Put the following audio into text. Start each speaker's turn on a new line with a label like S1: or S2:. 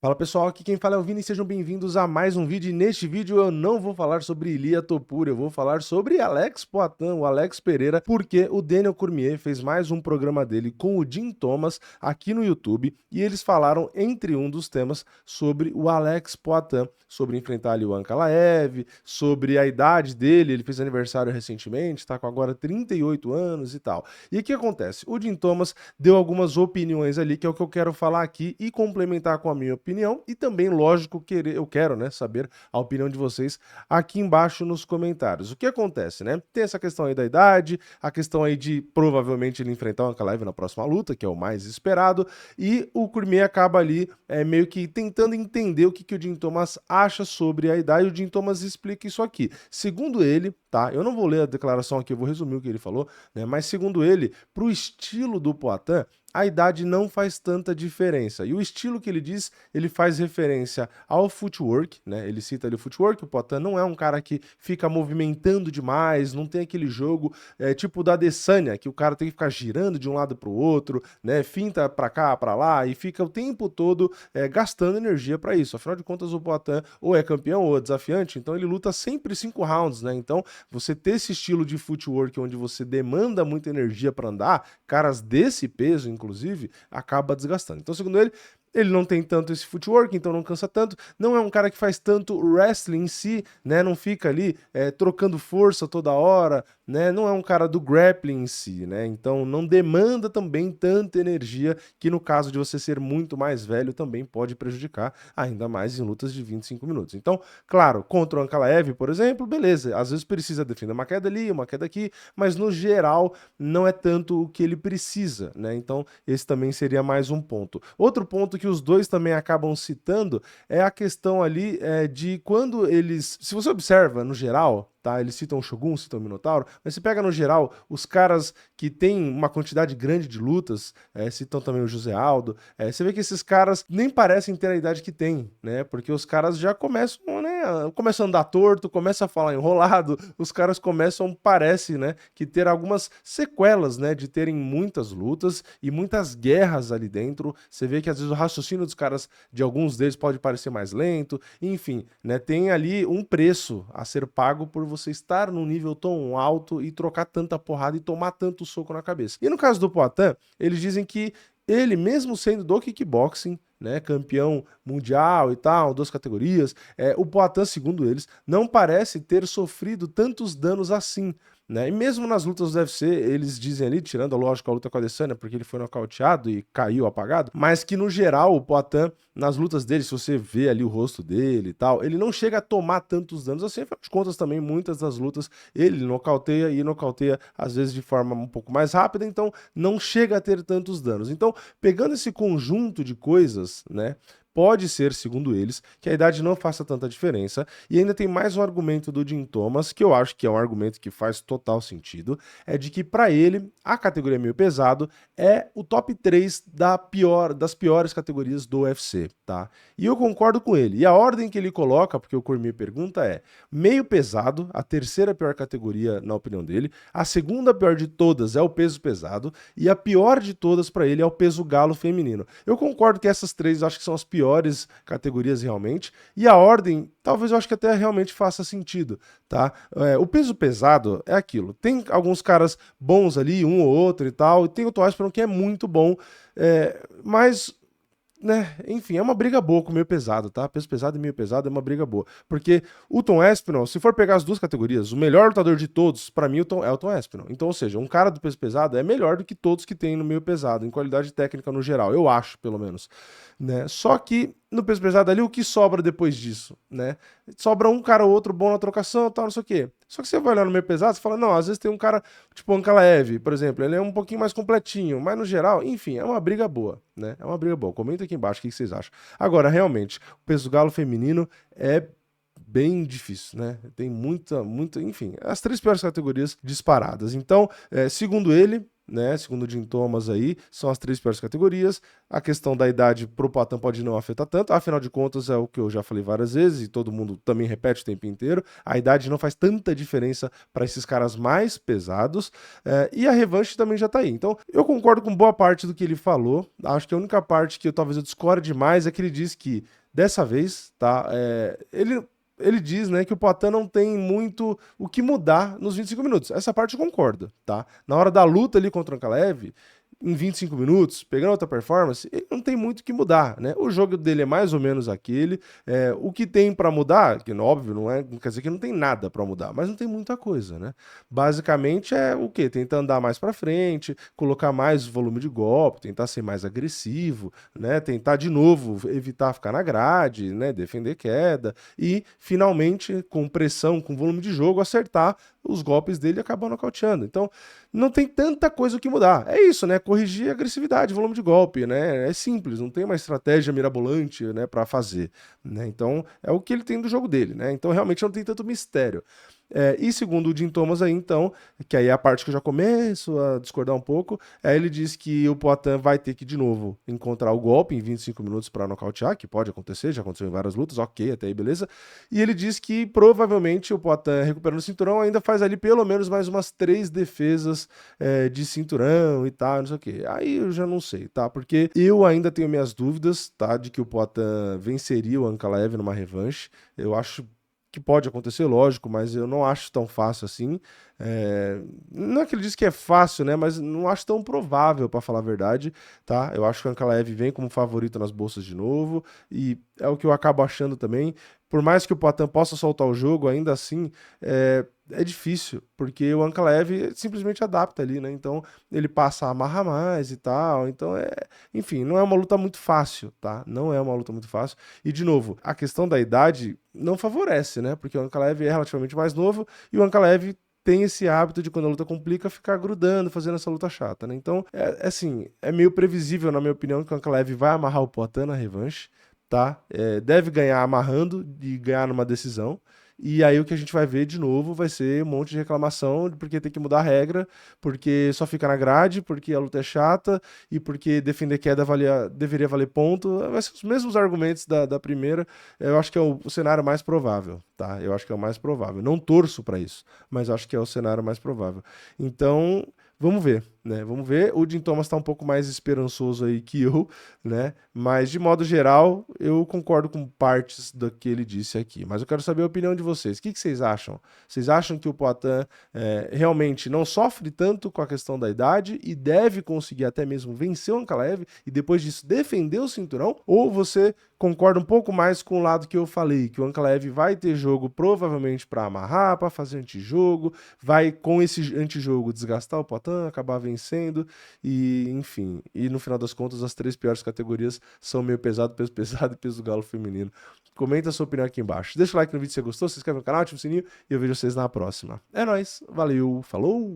S1: Fala pessoal, aqui quem fala é o Vini, sejam bem-vindos a mais um vídeo. E neste vídeo eu não vou falar sobre Ilia Topuria, eu vou falar sobre Alex Poatan, o Alex Pereira, porque o Daniel Cormier fez mais um programa dele com o Jim Thomas aqui no YouTube e eles falaram, entre um dos temas, sobre o Alex Poatan, sobre enfrentar ali o Ankalaev, sobre a idade dele, ele fez aniversário recentemente, tá com agora 38 anos e tal. E o que acontece? O Jim Thomas deu algumas opiniões ali, que é o que eu quero falar aqui e complementar com a minha opinião e também, lógico, eu quero, né, saber a opinião de vocês aqui embaixo nos comentários. O que acontece, né? Tem essa questão aí da idade, a questão aí de provavelmente ele enfrentar o Ankalaev na próxima luta, que é o mais esperado, e o Cormier acaba ali meio que tentando entender o que o Jim Thomas acha sobre a idade, e o Jim Thomas explica isso aqui. Segundo ele, tá? Eu não vou ler a declaração aqui, eu vou resumir o que ele falou, né? Mas segundo ele, para o estilo do Poatan, a idade não faz tanta diferença. E o estilo que ele diz, ele faz referência ao footwork, né? Ele cita ali o footwork, o Poatan não é um cara que fica movimentando demais, não tem aquele jogo tipo da Adesanya, que o cara tem que ficar girando de um lado para o outro, né? Finta para cá, para lá, e fica o tempo todo gastando energia para isso. Afinal de contas, o Poatan ou é campeão ou é desafiante, então ele luta sempre 5 rounds, né? Então, você ter esse estilo de footwork onde você demanda muita energia para andar, caras desse peso, inclusive, acaba desgastando. Então, segundo ele não tem tanto esse footwork, então não cansa tanto. Não é um cara que faz tanto wrestling em si, né? Não fica ali trocando força toda hora, né? Não é um cara do grappling em si, né? Então não demanda também tanta energia que no caso de você ser muito mais velho também pode prejudicar, ainda mais em lutas de 25 minutos. Então, claro, contra o Ankalaev, por exemplo, beleza. Às vezes precisa defender uma queda ali, uma queda aqui, mas no geral não é tanto o que ele precisa, né? Então, esse também seria mais um ponto. Outro ponto que os dois também acabam citando é a questão ali de quando eles. Se você observa, no geral, tá? Eles citam o Shogun, citam o Minotauro, mas se pega no geral, os caras que têm uma quantidade grande de lutas, citam também o José Aldo, você vê que esses caras nem parecem ter a idade que têm, né? Porque os caras já começam, né? Começam a andar torto, começam a falar enrolado, os caras começam, parece, né? Que ter algumas sequelas, né? De terem muitas lutas e muitas guerras ali dentro. Você vê que às vezes o raciocínio dos caras, de alguns deles, pode parecer mais lento, enfim, né? Tem ali um preço a ser pago por você estar num nível tão alto e trocar tanta porrada e tomar tanto soco na cabeça. E no caso do Poatan, eles dizem que ele, mesmo sendo do kickboxing, né, campeão mundial e tal, duas categorias, o Poatan, segundo eles, não parece ter sofrido tantos danos assim, né? E mesmo nas lutas do UFC, eles dizem ali, tirando a lógica a luta com a Adesanya, porque ele foi nocauteado e caiu apagado, mas que no geral o Poatan, nas lutas dele, se você vê ali o rosto dele e tal, ele não chega a tomar tantos danos assim, afinal de contas também muitas das lutas ele nocauteia e nocauteia às vezes de forma um pouco mais rápida, então não chega a ter tantos danos. Então, pegando esse conjunto de coisas, né? Pode ser, segundo eles, que a idade não faça tanta diferença. E ainda tem mais um argumento do Jim Thomas, que eu acho que é um argumento que faz total sentido, é de que para ele a categoria meio pesado é o top 3 das piores categorias do UFC, tá? E eu concordo com ele. E a ordem que ele coloca, porque o Cormier pergunta é meio pesado, a terceira pior categoria na opinião dele, a segunda pior de todas é o peso pesado e a pior de todas para ele é o peso galo feminino. Eu concordo que essas três acho que são as piores categorias realmente, e a ordem talvez eu acho que até realmente faça sentido, tá? O peso pesado é aquilo, tem alguns caras bons ali, um ou outro e tal, e tem o Tom Aspinall que é muito bom, mas né, enfim, é uma briga boa com o meio pesado, tá? Peso pesado e meio pesado é uma briga boa. Porque o Tom Aspinall, se for pegar as duas categorias, o melhor lutador de todos, pra mim, é o Tom Aspinall. Então, ou seja, um cara do peso pesado é melhor do que todos que tem no meio pesado, em qualidade técnica no geral, eu acho, pelo menos. Né? Só que no peso pesado ali, o que sobra depois disso, né? Sobra um cara ou outro bom na trocação, tal, não sei o quê. Só que você vai olhar no meio pesado, você fala, não, às vezes tem um cara, tipo o Ankalaev, por exemplo, ele é um pouquinho mais completinho, mas no geral, enfim, é uma briga boa, né? É uma briga boa. Comenta aqui embaixo o que vocês acham. Agora, realmente, o peso galo feminino é bem difícil, né? Tem muita, enfim, as três piores categorias disparadas. Então, segundo ele, né? Segundo o Jim Thomas aí, são as 3 piores categorias. A questão da idade pro Poatan pode não afetar tanto, afinal de contas é o que eu já falei várias vezes e todo mundo também repete o tempo inteiro. A idade não faz tanta diferença para esses caras mais pesados, e a revanche também já tá aí. Então, eu concordo com boa parte do que ele falou. Acho que a única parte que talvez eu discorde mais é que ele diz que dessa vez, tá? Ele diz, né, que o Poatan não tem muito o que mudar nos 25 minutos. Essa parte eu concordo, tá? Na hora da luta ali contra o Ankalaev, em 25 minutos, pegando outra performance, ele não tem muito o que mudar, né? O jogo dele é mais ou menos aquele. O que tem pra mudar, que óbvio, não quer dizer que não tem nada pra mudar, mas não tem muita coisa, né? Basicamente é o quê? Tentar andar mais pra frente, colocar mais volume de golpe, tentar ser mais agressivo, né? Tentar de novo evitar ficar na grade, né? Defender queda e finalmente, com pressão, com volume de jogo, acertar os golpes dele e acabar nocauteando. Então, não tem tanta coisa o que mudar. É isso, né? Corrigir a agressividade, volume de golpe, né? É simples, não tem uma estratégia mirabolante, né, para fazer, né? Então, é o que ele tem do jogo dele, né? Então, realmente não tem tanto mistério. E segundo o Jim Thomas aí, então, que aí é a parte que eu já começo a discordar um pouco, ele diz que o Poatan vai ter que, de novo, encontrar o golpe em 25 minutos para nocautear, que pode acontecer, já aconteceu em várias lutas, ok, até aí beleza. E ele diz que provavelmente o Poatan, recuperando o cinturão, ainda faz ali pelo menos mais umas 3 defesas de cinturão e tal, não sei o que. Aí eu já não sei, tá? Porque eu ainda tenho minhas dúvidas, tá? De que o Poatan venceria o Ankalaev numa revanche. Eu acho que pode acontecer, lógico, mas eu não acho tão fácil assim. Não é que ele diz que é fácil, né? Mas não acho tão provável, para falar a verdade, tá? Eu acho que o Ankalaev vem como favorito nas bolsas de novo, e é o que eu acabo achando também. Por mais que o Poatan possa soltar o jogo, ainda assim é difícil, porque o Ankalaev simplesmente adapta ali, né? Então ele passa a amarrar mais e tal. Então enfim, não é uma luta muito fácil, tá? Não é uma luta muito fácil. E de novo, a questão da idade não favorece, né? Porque o Ankalaev é relativamente mais novo e o Ankalaev tem esse hábito de, quando a luta complica, ficar grudando, fazendo essa luta chata, né? Então, assim, é meio previsível, na minha opinião, que o Ankalaev vai amarrar o Poatan na revanche, tá? Deve ganhar amarrando e ganhar numa decisão. E aí o que a gente vai ver de novo vai ser um monte de reclamação, porque tem que mudar a regra, porque só fica na grade, porque a luta é chata e porque defender queda deveria valer ponto. Vai ser os mesmos argumentos da primeira. Eu acho que é o cenário mais provável, tá? Eu acho que é o mais provável. Não torço para isso, mas acho que é o cenário mais provável. Então, vamos ver, né? Vamos ver. O Jim Thomas tá um pouco mais esperançoso aí que eu, né? Mas, de modo geral, eu concordo com partes do que ele disse aqui. Mas eu quero saber a opinião de vocês. O que vocês acham? Vocês acham que o Poatan realmente não sofre tanto com a questão da idade e deve conseguir até mesmo vencer o Ankalaev e depois disso defender o cinturão? Ou você concorda um pouco mais com o lado que eu falei, que o Ankalaev vai ter jogo provavelmente para amarrar, para fazer antijogo, vai com esse antijogo desgastar o Poatan, acabar vencendo e, enfim, e no final das contas as 3 piores categorias são meio pesado, peso pesado e peso do galo feminino. Comenta a sua opinião aqui embaixo. Deixa o like no vídeo se você gostou, se inscreve no canal, ativa o sininho e eu vejo vocês na próxima. É nóis, valeu, falou!